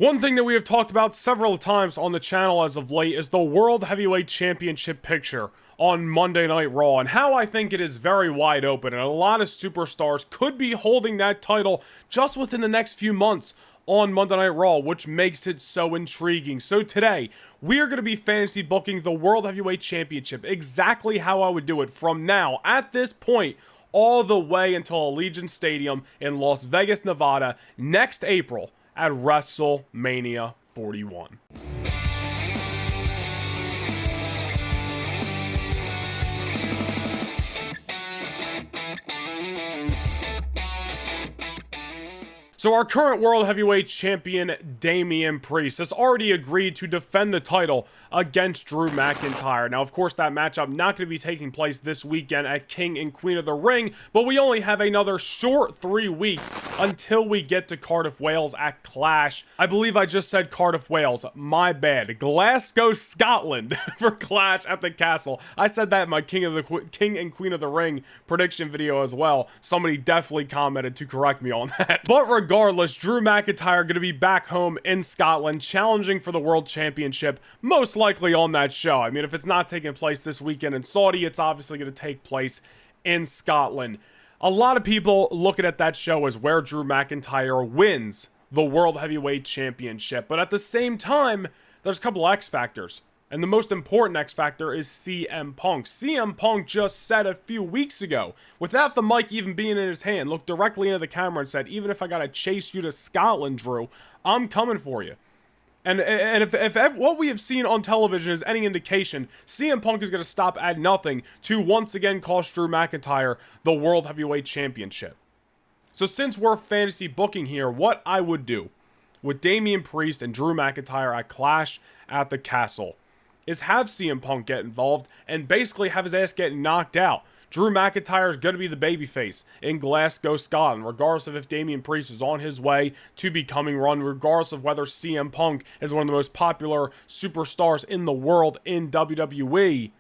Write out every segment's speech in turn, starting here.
One thing that we have talked about several times on the channel as of late is the World Heavyweight Championship picture on Monday Night Raw, and how I think it is very wide open, and a lot of superstars could be holding that title just within the next few months on Monday Night Raw, which makes it so intriguing. So today, we are going to be fantasy booking the World Heavyweight Championship, exactly how I would do it from now, at this point, all the way until Allegiant Stadium in Las Vegas, Nevada, next April, at WrestleMania 41. So our current World Heavyweight Champion, Damian Priest, has already agreed to defend the title against Drew McIntyre. Now, of course, that matchup not going to be taking place this weekend at King and Queen of the Ring, but we only have another short 3 weeks until we get to Cardiff, Wales at Clash. I believe I just said Cardiff, Wales. My bad. Glasgow, Scotland for Clash at the Castle. I said that in my King and Queen of the Ring prediction video as well. Somebody definitely commented to correct me on that. But regardless, Drew McIntyre going to be back home in Scotland, challenging for the World Championship, most likely on that show. I mean, if it's not taking place this weekend in Saudi, it's obviously going to take place in Scotland. A lot of people looking at that show as where Drew McIntyre wins the World Heavyweight Championship. But at the same time, there's a couple X factors. And the most important X factor is CM Punk. CM Punk just said a few weeks ago, without the mic even being in his hand, looked directly into the camera and said, even if I gotta chase you to Scotland, Drew, I'm coming for you. And if what we have seen on television is any indication, CM Punk is going to stop at nothing to once again cost Drew McIntyre the World Heavyweight Championship. So since we're fantasy booking here, what I would do with Damian Priest and Drew McIntyre at Clash at the Castle is have CM Punk get involved and basically have his ass get knocked out. Drew McIntyre is going to be the babyface in Glasgow, Scotland, regardless of if Damian Priest is on his way to becoming run, regardless of whether CM Punk is one of the most popular superstars in the world in WWE.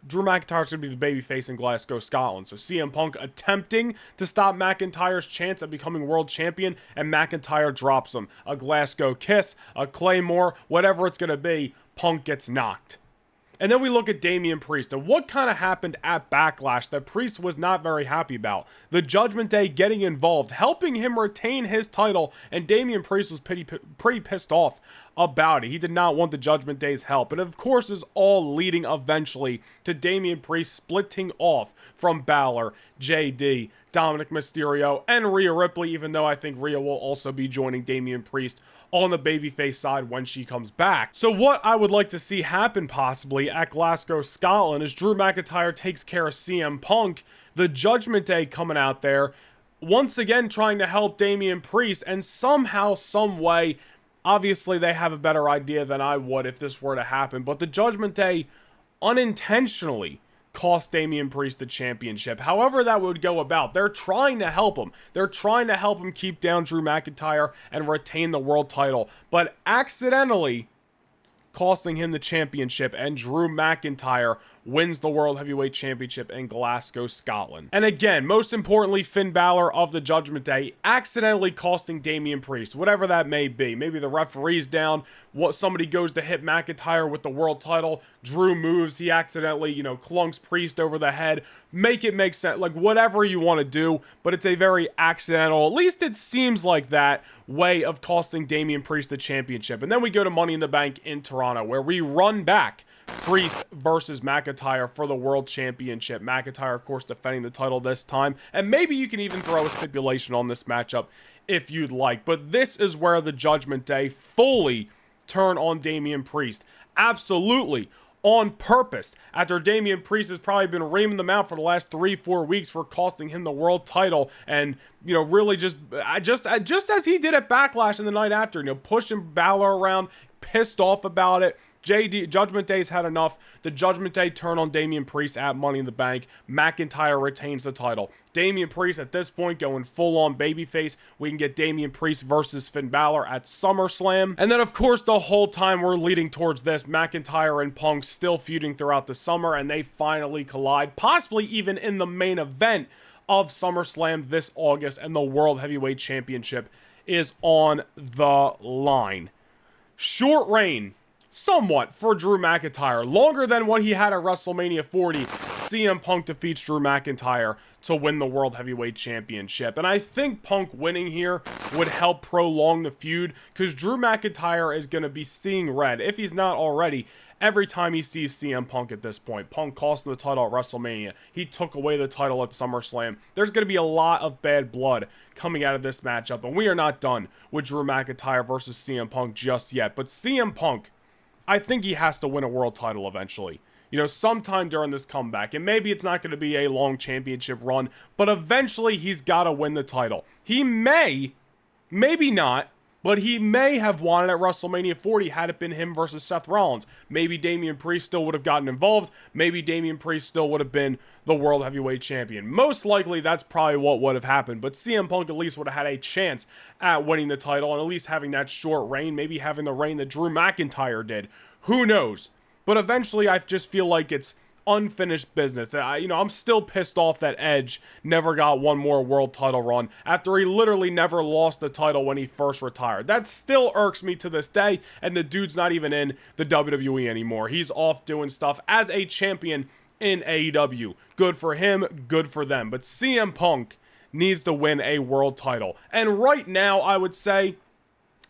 Drew McIntyre is going to be the babyface in Glasgow, Scotland. So CM Punk attempting to stop McIntyre's chance at becoming world champion, and McIntyre drops him. A Glasgow kiss, a Claymore, whatever it's going to be, Punk gets knocked. And then we look at Damian Priest and what kind of happened at Backlash that Priest was not very happy about. The Judgment Day getting involved, helping him retain his title, and Damian Priest was pretty pissed off about it. He did not want the Judgment Day's help. And of course is all leading eventually to Damian Priest splitting off from Balor, JD, Dominic Mysterio, and Rhea Ripley, even though I think Rhea will also be joining Damian Priest on the babyface side when she comes back. So what I would like to see happen possibly at Glasgow, Scotland is Drew McIntyre takes care of CM Punk, the Judgment Day coming out there, once again trying to help Damian Priest, and somehow, some way, obviously they have a better idea than I would if this were to happen, but the Judgment Day unintentionally cost Damian Priest the championship. However that would go about, they're trying to help him. They're trying to help him keep down Drew McIntyre and retain the world title, but accidentally costing him the championship, and Drew McIntyre wins the World Heavyweight Championship in Glasgow, Scotland. And again, most importantly, Finn Balor of the Judgment Day accidentally costing Damian Priest, whatever that may be. Maybe the referee's down, somebody goes to hit McIntyre with the world title, Drew moves, he accidentally, clunks Priest over the head. Make it make sense, like whatever you want to do, but it's a very accidental, at least it seems like that, way of costing Damian Priest the championship. And then we go to Money in the Bank in Toronto, where we run back Priest versus McIntyre for the World Championship. McIntyre, of course, defending the title this time. And maybe you can even throw a stipulation on this matchup if you'd like. But this is where the Judgment Day fully turn on Damian Priest. Absolutely on purpose, after Damian Priest has probably been reaming them out for the last 3-4 weeks for costing him the world title, and really just as he did at Backlash in the night after, pushing Balor around, pissed off about it. Judgment Day's had enough. The Judgment Day turn on Damian Priest at Money in the Bank. McIntyre retains the title. Damian Priest at this point going full on babyface. We can get Damian Priest versus Finn Balor at SummerSlam. And then of course the whole time we're leading towards this, McIntyre and Punk still feuding throughout the summer, and they finally collide, possibly even in the main event of SummerSlam this August, and the World Heavyweight Championship is on the line. Short reign, somewhat, for Drew McIntyre. Longer than what he had at WrestleMania 40. CM Punk defeats Drew McIntyre to win the World Heavyweight Championship. And I think Punk winning here would help prolong the feud, because Drew McIntyre is going to be seeing red, if he's not already, every time he sees CM Punk at this point. Punk cost him the title at WrestleMania. He took away the title at SummerSlam. There's going to be a lot of bad blood coming out of this matchup, and we are not done with Drew McIntyre versus CM Punk just yet. But CM Punk, I think he has to win a world title eventually. You know, sometime during this comeback. And maybe it's not going to be a long championship run, but eventually he's got to win the title. He may, maybe not, but he may have won it at WrestleMania 40 had it been him versus Seth Rollins. Maybe Damian Priest still would have gotten involved. Maybe Damian Priest still would have been the World Heavyweight Champion. Most likely, that's probably what would have happened. But CM Punk at least would have had a chance at winning the title and at least having that short reign. Maybe having the reign that Drew McIntyre did. Who knows? But eventually, I just feel like it's unfinished business. I'm still pissed off that Edge never got one more world title run after he literally never lost the title when he first retired. That still irks me to this day, and the dude's not even in the WWE anymore. He's off doing stuff as a champion in AEW. Good for him, good for them. But CM Punk needs to win a world title. And right now, I would say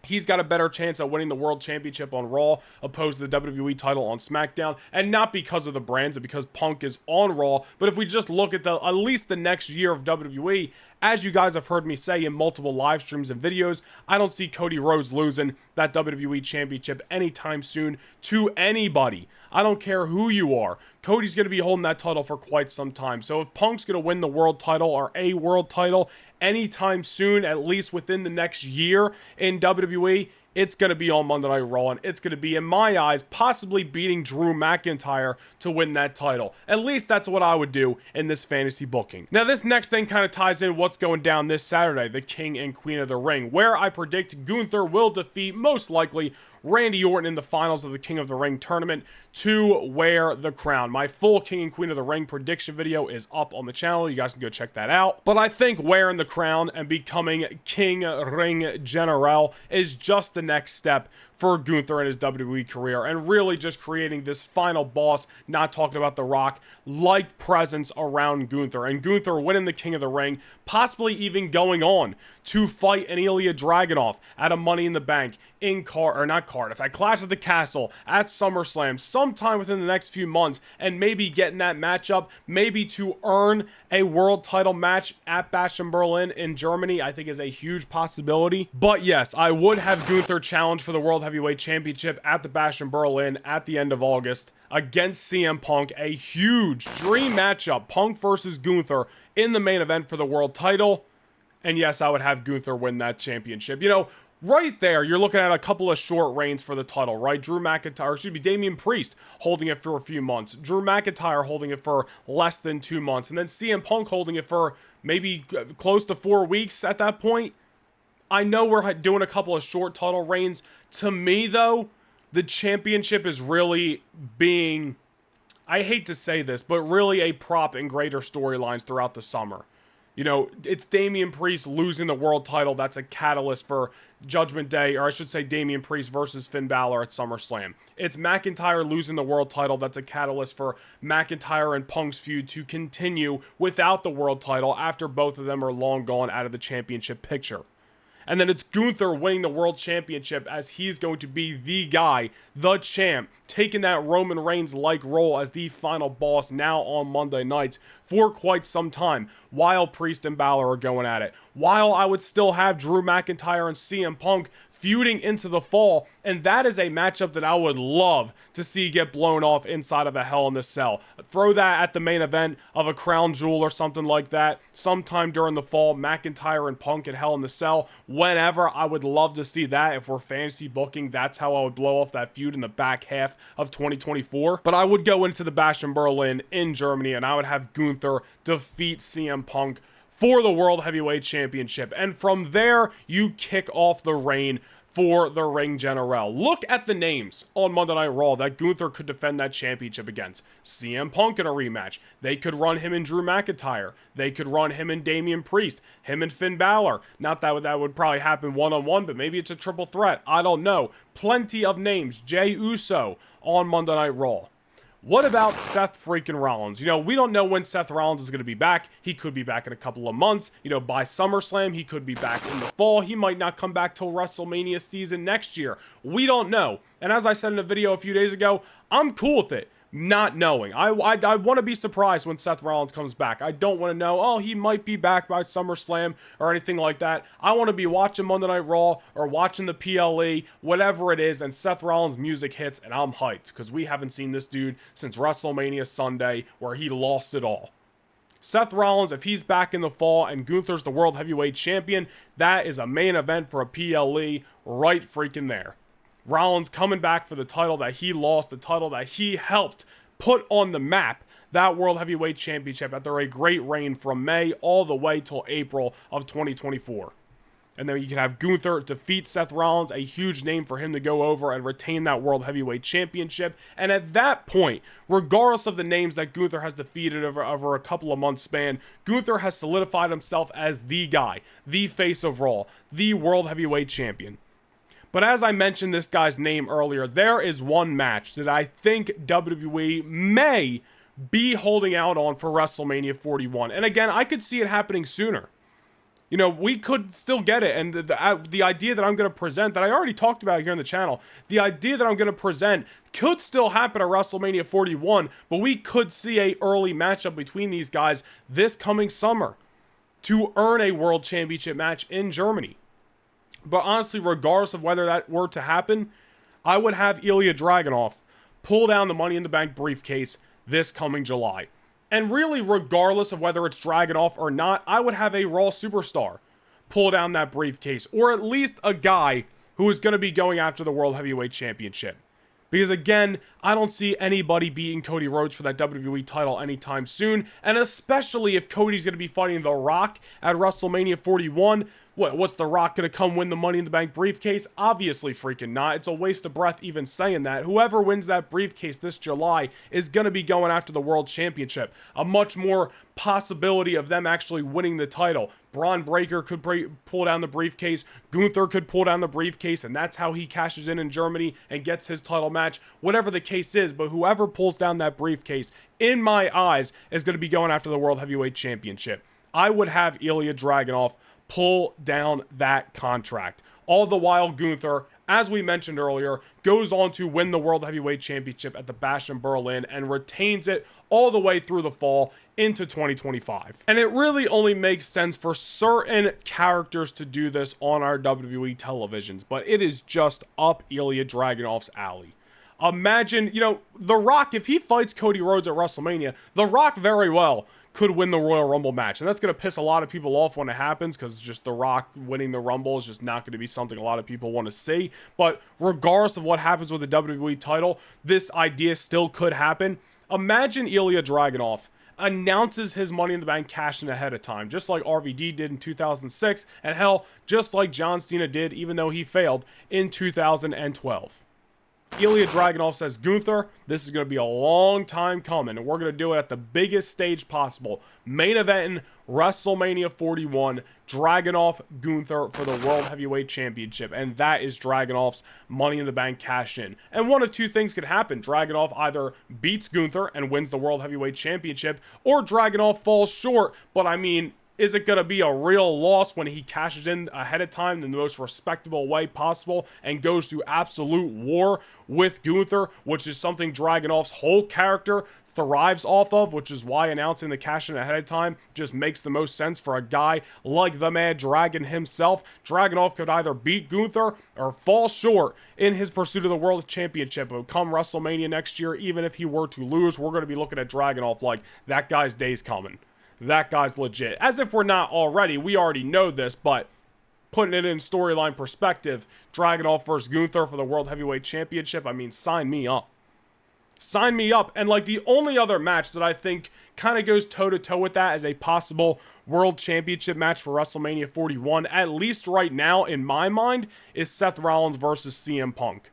he's got a better chance at winning the World Championship on Raw opposed to the WWE title on SmackDown, and not because of the brands, and because Punk is on Raw. But if we just look at at least the next year of WWE, as you guys have heard me say in multiple live streams and videos, I don't see Cody Rhodes losing that WWE Championship anytime soon to anybody. I don't care who you are. Cody's going to be holding that title for quite some time. So if Punk's going to win the world title or a world title anytime soon, at least within the next year in WWE, it's going to be on Monday Night Raw, and it's going to be, in my eyes, possibly beating Drew McIntyre to win that title. At least that's what I would do in this fantasy booking. Now, this next thing kind of ties in what's going down this Saturday, the King and Queen of the Ring, where I predict Gunther will defeat, most likely, Randy Orton in the finals of the King of the Ring tournament to wear the crown. My full King and Queen of the Ring prediction video is up on the channel. You guys can go check that out. But I think wearing the crown and becoming King Ring General is just the next step for Gunther in his WWE career, and really just creating this final boss, not talking about The Rock, like presence around Gunther. And Gunther winning the King of the Ring, possibly even going on to fight an Ilya Dragunov at a Money in the Bank in Cardiff, at Clash of the Castle, at SummerSlam, sometime within the next few months, and maybe getting that matchup, maybe to earn a world title match at Bash in Berlin in Germany, I think is a huge possibility. But yes, I would have Gunther challenge for the World Heavyweight Championship at the Bash in Berlin at the end of August against CM Punk, a huge dream matchup, Punk versus Gunther in the main event for the world title. And yes, I would have Gunther win that championship. You know, right there, you're looking at a couple of short reigns for the title, right? Damian Priest holding it for a few months. Drew McIntyre holding it for less than 2 months. And then CM Punk holding it for maybe close to 4 weeks at that point. I know we're doing a couple of short title reigns. To me, though, the championship is really being, I hate to say this, but really a prop in greater storylines throughout the summer. You know, it's Damian Priest losing the world title. That's a catalyst for Judgment Day, or I should say Damian Priest versus Finn Balor at SummerSlam. It's McIntyre losing the world title. That's a catalyst for McIntyre and Punk's feud to continue without the world title after both of them are long gone out of the championship picture. And then it's Gunther winning the World Championship, as he's going to be the guy, the champ, taking that Roman Reigns-like role as the final boss now on Monday nights for quite some time, while Priest and Balor are going at it. While I would still have Drew McIntyre and CM Punk feuding into the fall, and that is a matchup that I would love to see get blown off inside of a Hell in a Cell. Throw that at the main event of a Crown Jewel or something like that, sometime during the fall, McIntyre and Punk at Hell in a Cell. Whenever, I would love to see that. If we're fantasy booking, that's how I would blow off that feud in the back half of 2024. But I would go into the Bash in Berlin in Germany, and I would have Gunther defeat CM Punk for the World Heavyweight Championship. And from there, you kick off the reign for the ring general. Look at the names on Monday Night Raw that Gunther could defend that championship against. CM Punk in a rematch. They could run him and Drew McIntyre. They could run him and Damian Priest. Him and Finn Balor. Not that that would probably happen one-on-one, but maybe it's a triple threat. I don't know. Plenty of names. Jey Uso on Monday Night Raw. What about Seth freaking Rollins? You know, we don't know when Seth Rollins is going to be back. He could be back in a couple of months. You know, by SummerSlam, he could be back in the fall. He might not come back till WrestleMania season next year. We don't know. And as I said in a video a few days ago, I'm cool with it. Not knowing. I want to be surprised when Seth Rollins comes back. I don't want to know, oh, he might be back by SummerSlam or anything like that. I want to be watching Monday Night Raw or watching the PLE, whatever it is, and Seth Rollins' music hits, and I'm hyped because we haven't seen this dude since WrestleMania Sunday where he lost it all. Seth Rollins, if he's back in the fall and Gunther's the World Heavyweight Champion, that is a main event for a PLE right freaking there. Rollins coming back for the title that he lost, the title that he helped put on the map, that World Heavyweight Championship after a great reign from May all the way till April of 2024. And then you can have Gunther defeat Seth Rollins, a huge name for him to go over and retain that World Heavyweight Championship. And at that point, regardless of the names that Gunther has defeated over a couple of months span, Gunther has solidified himself as the guy, the face of Raw, the World Heavyweight Champion. But as I mentioned this guy's name earlier, there is one match that I think WWE may be holding out on for WrestleMania 41. And again, I could see it happening sooner. You know, we could still get it. And the idea that I'm going to present, that I already talked about here on the channel, the idea that I'm going to present could still happen at WrestleMania 41, but we could see an early matchup between these guys this coming summer to earn a World Championship match in Germany. But honestly, regardless of whether that were to happen, I would have Ilya Dragunov pull down the Money in the Bank briefcase this coming July. And really, regardless of whether it's Dragunov or not, I would have a Raw superstar pull down that briefcase. Or at least a guy who is going to be going after the World Heavyweight Championship. Because again, I don't see anybody beating Cody Rhodes for that WWE title anytime soon. And especially if Cody's going to be fighting The Rock at WrestleMania 41. What's The Rock going to come win the Money in the Bank briefcase? Obviously freaking not. It's a waste of breath even saying that. Whoever wins that briefcase this July is going to be going after the World Championship. A much more possibility of them actually winning the title. Braun Breaker could pull down the briefcase. Gunther could pull down the briefcase, and that's how he cashes in Germany and gets his title match. Whatever the case is, but whoever pulls down that briefcase, in my eyes, is going to be going after the World Heavyweight Championship. I would have Ilya Dragunov pull down that contract. All the while Gunther, as we mentioned earlier, goes on to win the World Heavyweight Championship at the Bash in Berlin and retains it all the way through the fall into 2025. And it really only makes sense for certain characters to do this on our WWE televisions, but it is just up Ilya Dragunov's alley. Imagine, you know, The Rock, if he fights Cody Rhodes at WrestleMania, The Rock very well could win the Royal Rumble match. And that's going to piss a lot of people off when it happens because just The Rock winning the Rumble is just not going to be something a lot of people want to see. But regardless of what happens with the WWE title, this idea still could happen. Imagine Ilya Dragunov announces his Money in the Bank cash-in ahead of time, just like RVD did in 2006, and hell, just like John Cena did, even though he failed, in 2012. Ilya Dragunov says, Gunther, this is going to be a long time coming, and we're going to do it at the biggest stage possible. Main event in WrestleMania 41, Dragunov, Gunther for the World Heavyweight Championship, and that is Dragunov's Money in the Bank cash-in. And one of two things could happen. Dragunov either beats Gunther and wins the World Heavyweight Championship, or Dragunov falls short, but I mean, is it going to be a real loss when he cashes in ahead of time in the most respectable way possible and goes to absolute war with Gunther, which is something Dragunov's whole character thrives off of, which is why announcing the cash-in ahead of time just makes the most sense for a guy like the Mad Dragon himself. Dragunov could either beat Gunther or fall short in his pursuit of the World Championship. But come WrestleMania next year, even if he were to lose, we're going to be looking at Dragunov like that guy's day's coming. That guy's legit. As if we're not already. We already know this, but putting it in storyline perspective, Dragunov versus Gunther for the World Heavyweight Championship, I mean, sign me up. Sign me up. And like the only other match that I think kind of goes toe-to-toe with that as a possible World Championship match for WrestleMania 41, at least right now in my mind, is Seth Rollins versus CM Punk.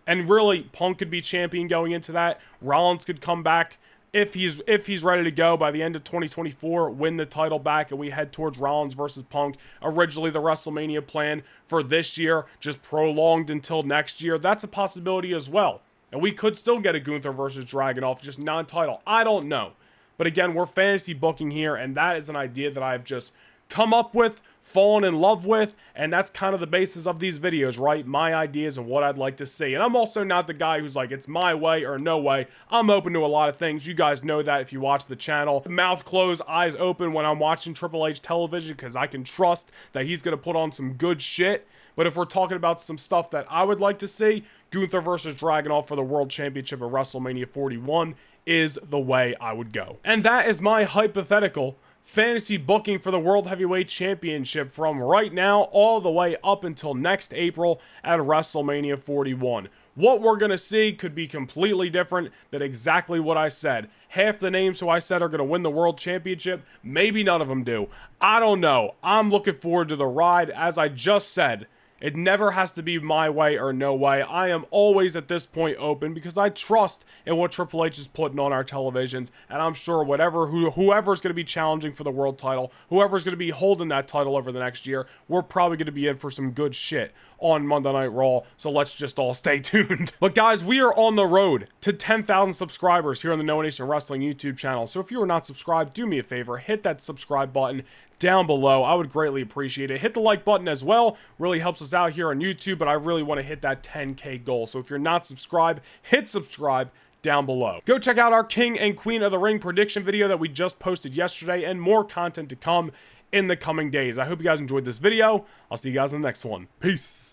And really, Punk could be champion going into that. Rollins could come back if he's ready to go by the end of 2024, win the title back, and we head towards Rollins versus Punk. Originally, the WrestleMania plan for this year, just prolonged until next year. That's a possibility as well. And we could still get a Gunther versus Dragunov, just non-title. I don't know. But again, we're fantasy booking here, and that is an idea that I've just come up with, fallen in love with, and that's kind of the basis of these videos, right? My ideas and what I'd like to see. And I'm also not the guy who's like, it's my way or no way. I'm open to a lot of things. You guys know that if you watch the channel. Mouth closed, eyes open when I'm watching Triple H television, because I can trust that he's going to put on some good shit. But if we're talking about some stuff that I would like to see, Gunther versus Dragunov for the World Championship at WrestleMania 41 is the way I would go. And that is my hypothetical fantasy booking for the World Heavyweight Championship from right now all the way up until next April at WrestleMania 41. What we're going to see could be completely different than exactly what I said. Half the names who I said are going to win the World Championship, maybe none of them do. I don't know. I'm looking forward to the ride. As I just said, it never has to be my way or no way. I am always at this point open because I trust in what Triple H is putting on our televisions, and I'm sure whoever's going to be challenging for the world title, whoever's going to be holding that title over the next year, we're probably going to be in for some good shit on Monday Night Raw, so let's just all stay tuned. But guys, we are on the road to 10,000 subscribers here on the No Nation Wrestling YouTube channel, so if you are not subscribed, do me a favor, hit that subscribe button down below. I would greatly appreciate it. Hit the like button as well. Really helps us out here on YouTube, but I really want to hit that 10K goal. So if you're not subscribed, hit subscribe down below. Go check out our King and Queen of the Ring prediction video that we just posted yesterday, and more content to come in the coming days. I hope you guys enjoyed this video. I'll see you guys in the next one. Peace.